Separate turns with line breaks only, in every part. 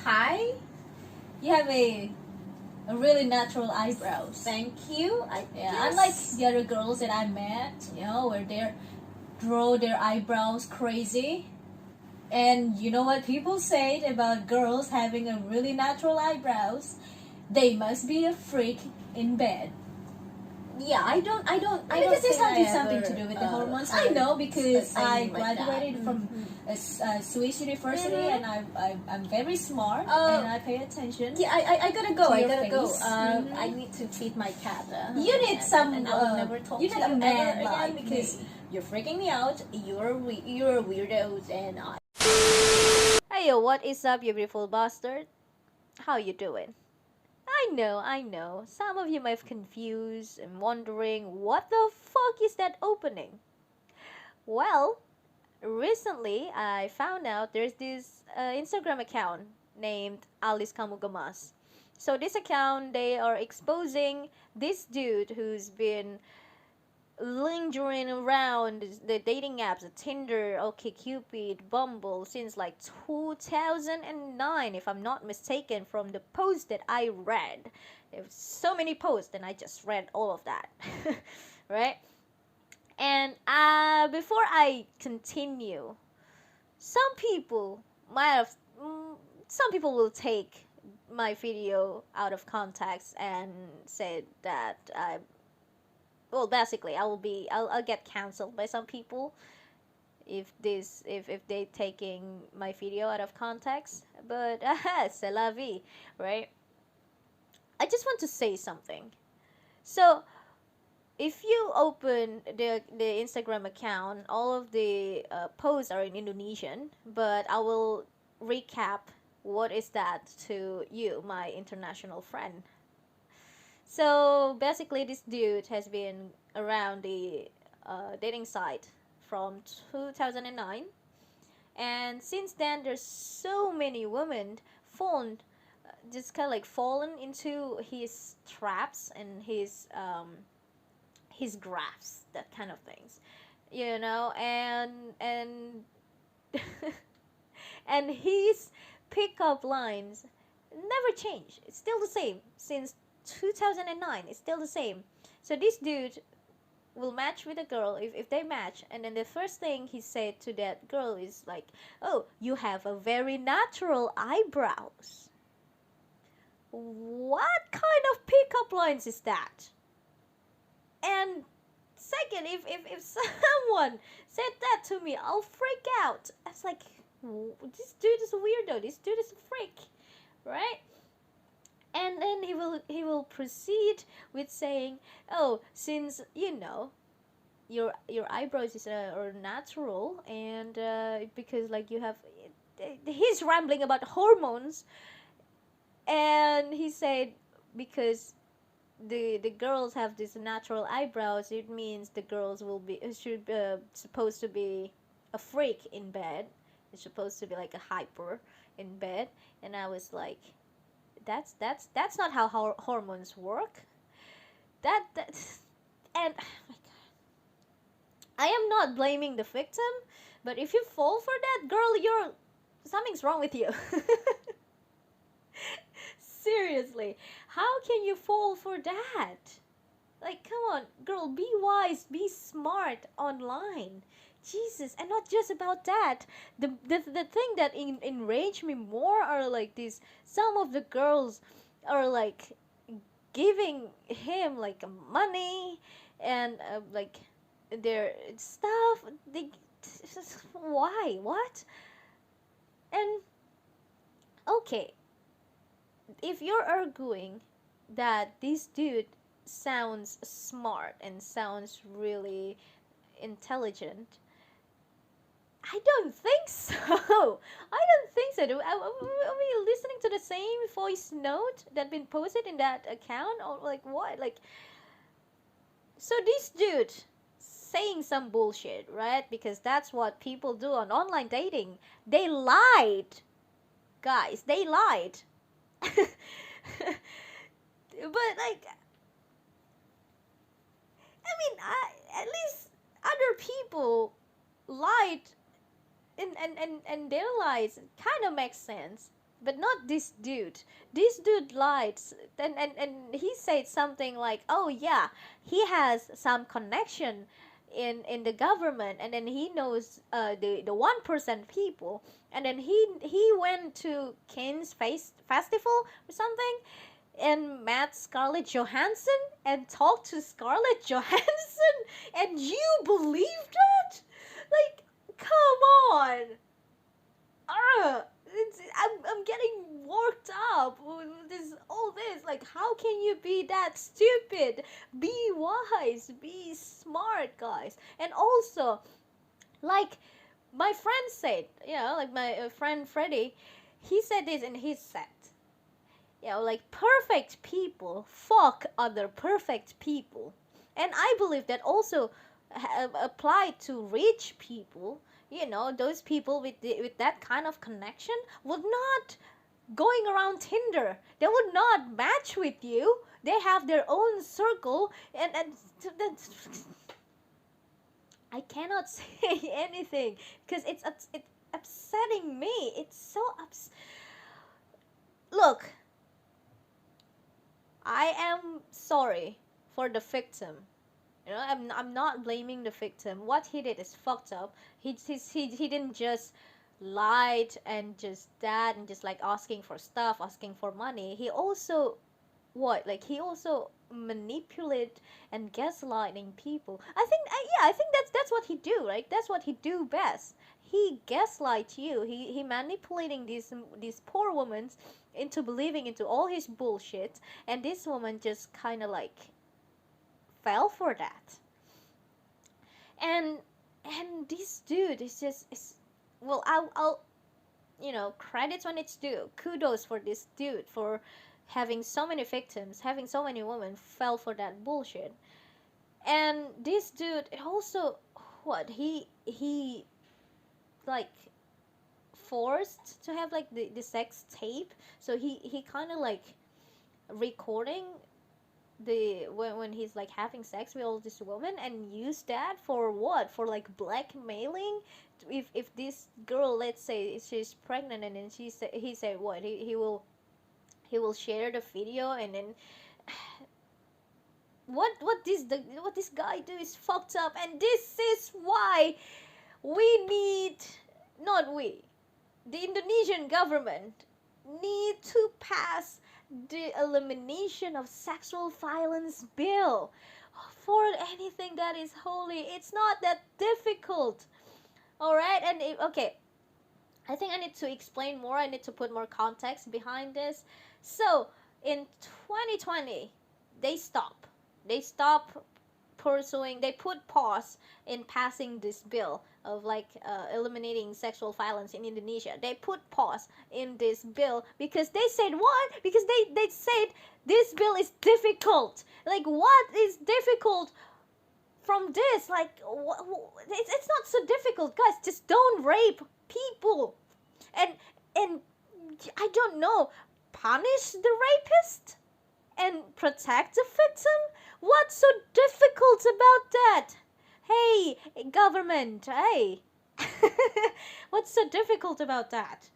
Hi. You have a really natural eyebrows.
Thank you.
Yeah, unlike the other girls that I met, where they draw their eyebrows crazy. And you know what people say about girls having a really natural eyebrows? They must be a freak in bed.
Yeah, I don't
Because this
think
has something to do with the hormones. I know because I graduated from a Swiss university and I'm very smart and I pay attention.
Yeah, I gotta go.
To
I
your
gotta go.
face.
I need to feed my cat.
You need some.
And I will never talk
You
to
need a
you
man
ever again
like
because
me.
you're freaking me out. You're weirdos and I.
Hey yo, what is up, you beautiful bastard? How you doing? I know. Some of you might have confused and wondering what the fuck is that opening? Well, recently I found out there's this Instagram account named aliskamugemash. So this account, they are exposing this dude who's been lingering around the dating apps, Tinder, OkCupid, Bumble since like 2009, if I'm not mistaken, from the post that I read. There's so many posts, and I just read all of that, right? And before I continue, some people might have, some people will take my video out of context and said that well, basically I'll get canceled by some people if they taking my video out of context, but c'est la vie, right? I just want to say something. So if you open the Instagram account, all of the posts are in Indonesian, but I will recap what is that to you, my international friend. So basically, this dude has been around the dating site from 2009, and since then, there's so many women fallen, just kind of like fallen into his traps and his graphs, that kind of things, and and his pickup lines never change. It's still the same since 2009. It's still the same. So this dude will match with a girl if they match, and then the first thing he said to that girl is like, oh, you have a very natural eyebrows. What kind of pickup lines is that? And second, if someone said that to me, I'll freak out. I was like, this dude is a weirdo, this dude is a freak, right? And then he will proceed with saying, oh, since your eyebrows are natural, and because like you have, he's rambling about hormones, and he said because the girls have these natural eyebrows, it means the girls should supposed to be a freak in bed. It's supposed to be like a hyper in bed. And I was like, that's not how hormones work. That and oh my god, I am not blaming the victim, but if you fall for that, girl, something's wrong with you. Seriously, how can you fall for that? Like, come on, girl, be wise, be smart online. Jesus, and not just about that. The thing that enraged me more are like these. Some of the girls are like giving him like money and like their stuff. They why what? And okay, if you're arguing that this dude sounds smart and sounds really intelligent, I don't think so. I don't think so. Are we listening to the same voice note that been posted in that account, or like what? Like, so this dude saying some bullshit, right? Because that's what people do on online dating. They lied, guys. They lied. But like, I mean, at least other people lied, and their lies kind of makes sense. but not this dude. This dude lied, and he said something like, oh yeah, he has some connection in the government, and then he knows the 1% people, and then he went to Cannes festival or something, and met Scarlett Johansson and talked to Scarlett Johansson, and you believe that? Like, come on. I'm getting worked up with all this. Like, how can you be that stupid? Be wise, be smart, guys. And also, like my friend said, like my friend Freddie, he said this in his set. Like, perfect people fuck other perfect people. And I believe that also apply to rich people. Those people with that kind of connection would not going around Tinder. They would not match with you. They have their own circle, and I cannot say anything because it's upsetting me. It's so Look, I am sorry for the victim. I'm not blaming the victim. What he did is fucked up. He didn't just lied and just that and just like asking for stuff, asking for money. He also he also manipulate and gaslighting people. I think that's what he do, right? That's what he do best. He gaslight you. He manipulating these poor women into believing into all his bullshit, and this woman just kind of like fell for that. And this dude is well, I'll credits when it's due. Kudos for this dude for having so many victims, having so many women fell for that bullshit. And this dude also, he like forced to have like the sex tape. So he kind of like recording when he's like having sex with all these women, and use that for what? For like blackmailing. If this girl, let's say she's pregnant, and then he said what he will share the video, and then what this guy do is fucked up. And this is why we need, not we, the Indonesian government need to pass the elimination of sexual violence bill for anything that is holy. It's not that difficult. All right. And okay, I think I need to explain more. I need to put more context behind this. So in 2020, they stop pursuing, they put pause in passing this bill of like eliminating sexual violence in Indonesia. They put pause in this bill because they said what? Because they said this bill is difficult. Like, what is difficult from this? Like, it's not so difficult, guys. Just don't rape people, and I don't know, punish the rapist and protect the victim. What's so difficult about that? Hey, government, hey. What's so difficult about that?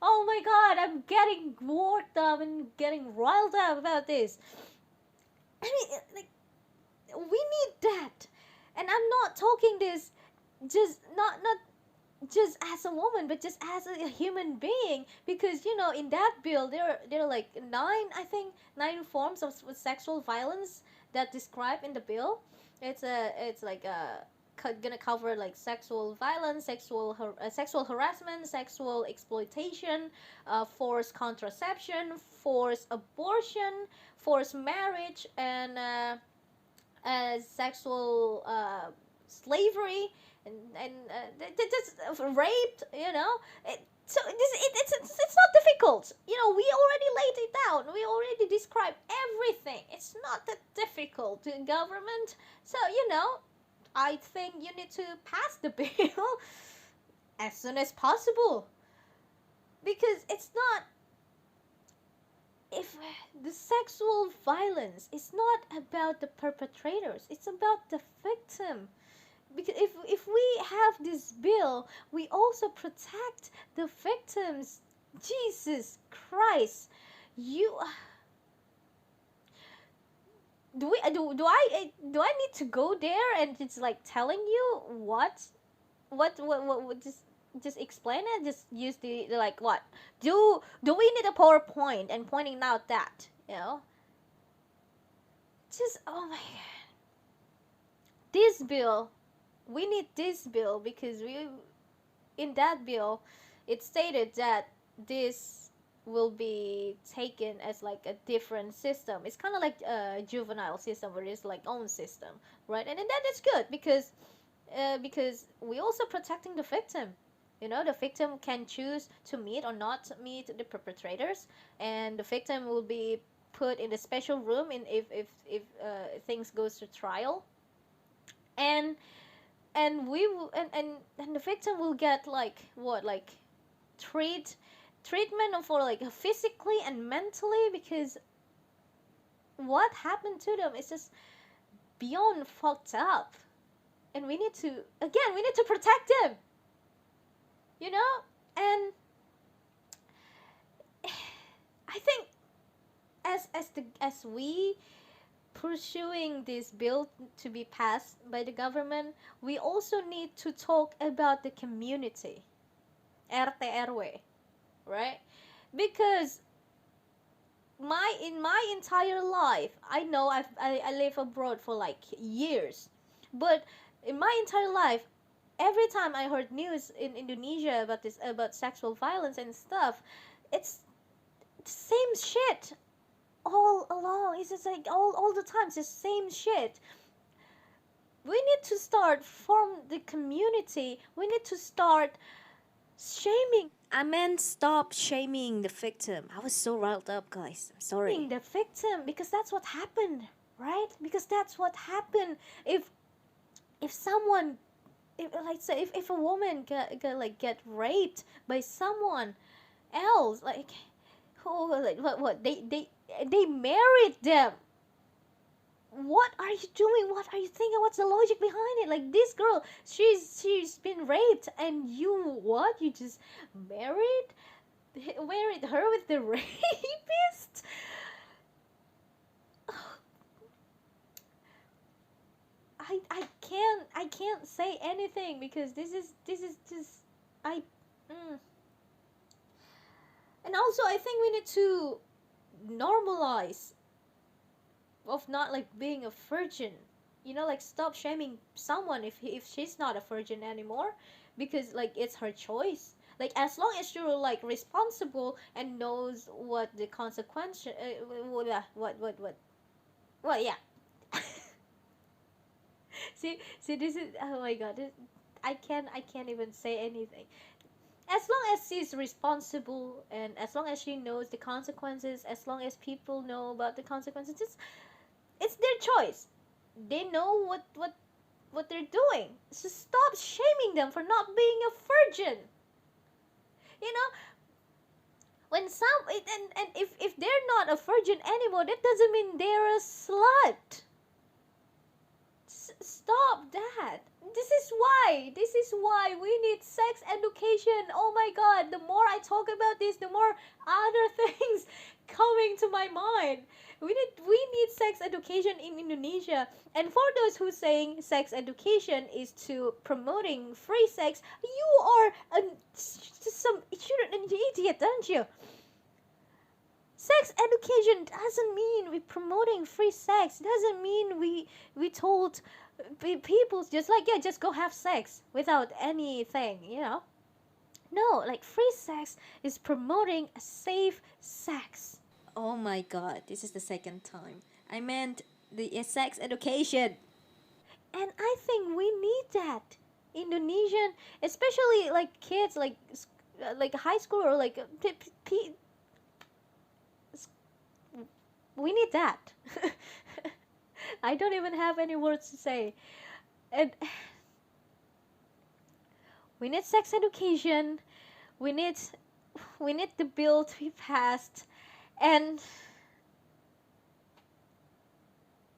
Oh my god, I'm getting worked up and getting riled up about this. I mean, like, we need that. And I'm not talking this just not just as a woman, but just as a human being, because in that bill there are like nine forms of sexual violence that described in the bill. It's gonna cover like sexual violence, sexual harassment, sexual exploitation, forced contraception, forced abortion, forced marriage, and sexual slavery, and just raped. It's not difficult. We already laid it down. We already described everything. It's not that difficult to government. So I think you need to pass the bill as soon as possible, because it's not, if the sexual violence is not about the perpetrators, it's about the victim. Because if we have this bill, we also protect the victims Jesus Christ, you do I need to go there and just like telling you what just explain it, just use the like what do we need a PowerPoint and pointing out that, just oh my god, this bill, we need this bill because we in that bill it stated that this will be taken as like a different system. It's kind of like a juvenile system where it's like own system, right? And then that is good because we also protecting the victim. The victim can choose to meet or not meet the perpetrators, and the victim will be put in a special room in if things goes to trial, and we will and the victim will get like what, like treatment for like physically and mentally, because what happened to them is just beyond fucked up, and we need to protect them, and I think as we pursuing this bill to be passed by the government, we also need to talk about the community, RT/RW, right? Because in my entire life, I know I live abroad for like years, but in my entire life, every time I heard news in Indonesia about sexual violence and stuff, it's the same shit all along. It's just like all the time, it's the same shit. We need to start from the community. We need to start shaming.
I meant stop shaming the victim. I was so riled up, guys. I'm sorry.
The victim, because that's what happened, right? Because that's what happened. If someone, if like say if a woman get raped by someone else, like who, like what they married them. What are you doing? What are you thinking? What's the logic behind it? Like, this girl, she's been raped, and you what? You just married her with the rapist? I can't say anything because this is just I and also I think we need to normalize of not like being a virgin, like stop shaming someone if she's not a virgin anymore, because like it's her choice. Like, as long as you're like responsible and knows what the consequence what yeah. See, this is, oh my god, I can't even say anything. As long as she's responsible and as long as she knows the consequences, as long as people know about the consequences, it's their choice. They know what they're doing. So stop shaming them for not being a virgin. When and if they're not a virgin anymore, that doesn't mean they're a slut. Stop that. This is why we need sex education. Oh my god, the more I talk about this, the more other things coming to my mind. We need sex education in Indonesia. And for those who saying sex education is to promoting free sex, you are an idiot, aren't you? Sex education doesn't mean we promoting free sex. Doesn't mean we told people just like, yeah, just go have sex without anything, No, like, free sex is promoting a safe sex.
Oh my god, this is the second time. I meant the sex education.
And I think we need that. Indonesian, especially like kids, like high school or like we need that. I don't even have any words to say. And we need sex education. We need the bill to be passed, and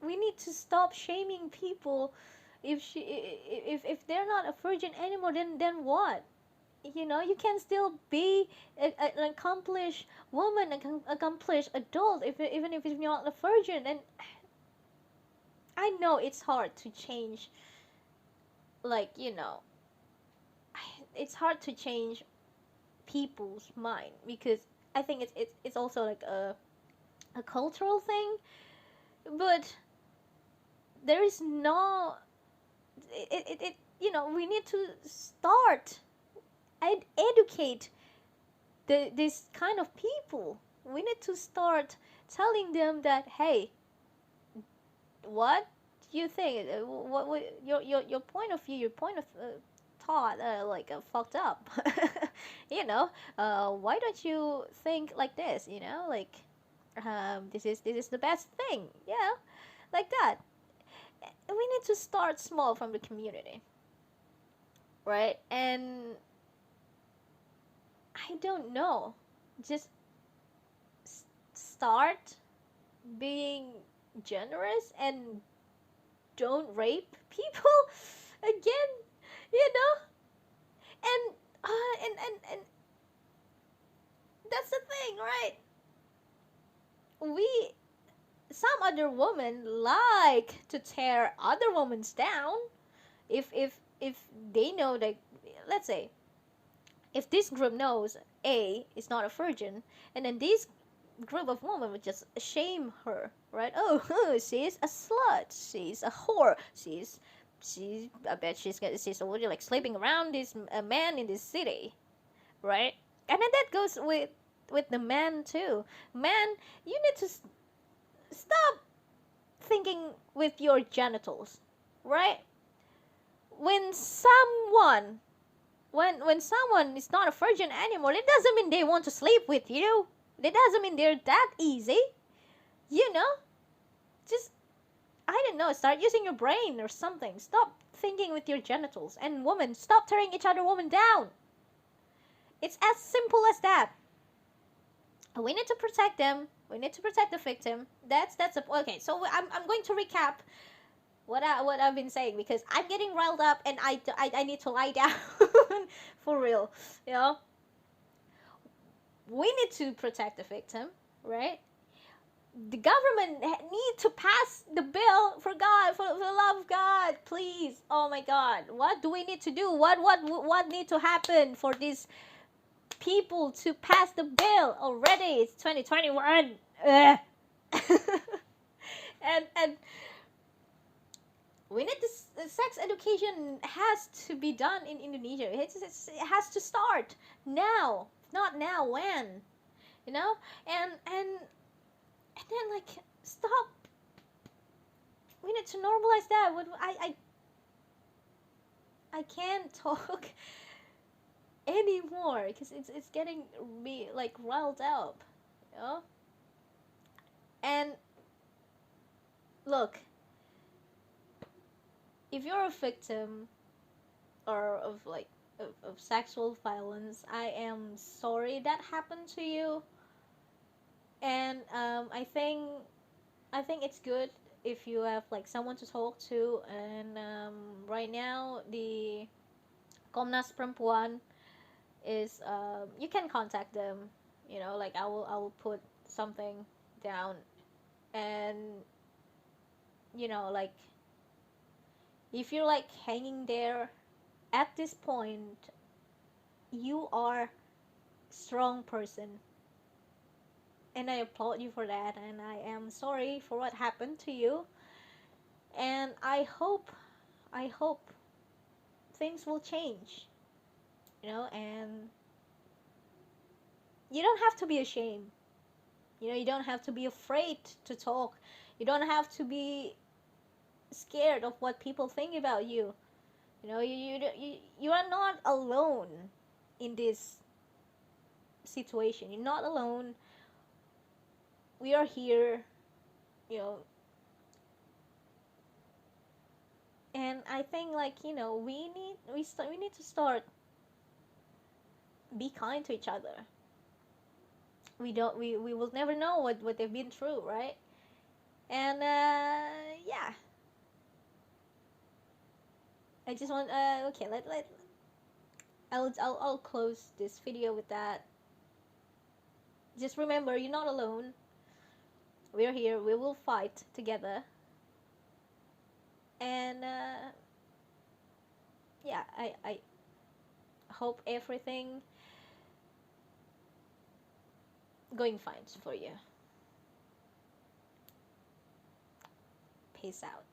we need to stop shaming people if they're not a virgin anymore. Then what? you can still be an accomplished woman, an accomplished adult, even if you're not a virgin. And I know it's hard to change, like, it's hard to change people's mind, because I think it's also like a cultural thing. But there is no, we need to start and educate this kind of people. We need to start telling them that, hey, what do you think? What your point of view, your point of thought, like fucked up. Why don't you think like this? Like, this is the best thing. Yeah, like that. We need to start small from the community, right? And I don't know, just start being generous and don't rape people again, you know. And that's the thing, right? We Some other women like to tear other women down. If they know that, let's say, if this group knows A is not a virgin, and then this group of women would just shame her, right? Oh, she's a slut, she's a whore, I bet she's already like sleeping around this man in this city, right? And then that goes with the man too. Man, you need to stop thinking with your genitals, right? When someone when someone is not a virgin anymore, it doesn't mean they want to sleep with you. It doesn't mean they're that easy. You know? Just, I don't know, start using your brain or something. Stop thinking with your genitals. And women, stop tearing each other women down. It's as simple as that. We need to protect them. We need to protect the victim. Okay. So I'm going to recap what I've been saying, because I'm getting riled up and I need to lie down for real. We need to protect the victim, right? The government need to pass the bill, for God, for the love of God, please. Oh my God, what do we need to do? What need to happen for these people to pass the bill already? It's 2021. And we need this. Sex education has to be done in Indonesia. It has to start now. If not now, when? And then, like, stop. We need to normalize that. I can't talk anymore, because it's getting me like riled up, And look, if you're a victim or of sexual violence, I am sorry that happened to you. And I think it's good if you have like someone to talk to. And right now the Komnas Perempuan is, you can contact them. Like, I will put something down. And like, if you're like hanging there at this point, you are strong person, and I applaud you for that. And I am sorry for what happened to you. And I hope things will change. And you don't have to be ashamed. You don't have to be afraid to talk. You don't have to be scared of what people think about you. You are not alone in this situation. You're not alone. We are here, you know. And I think, like, we need to start be kind to each other. We will never know what they've been through, right? And yeah, I just want okay, I'll close this video with that. Just remember, you're not alone. We're here. We will fight together. And yeah, I hope everything going fine for you. Peace out.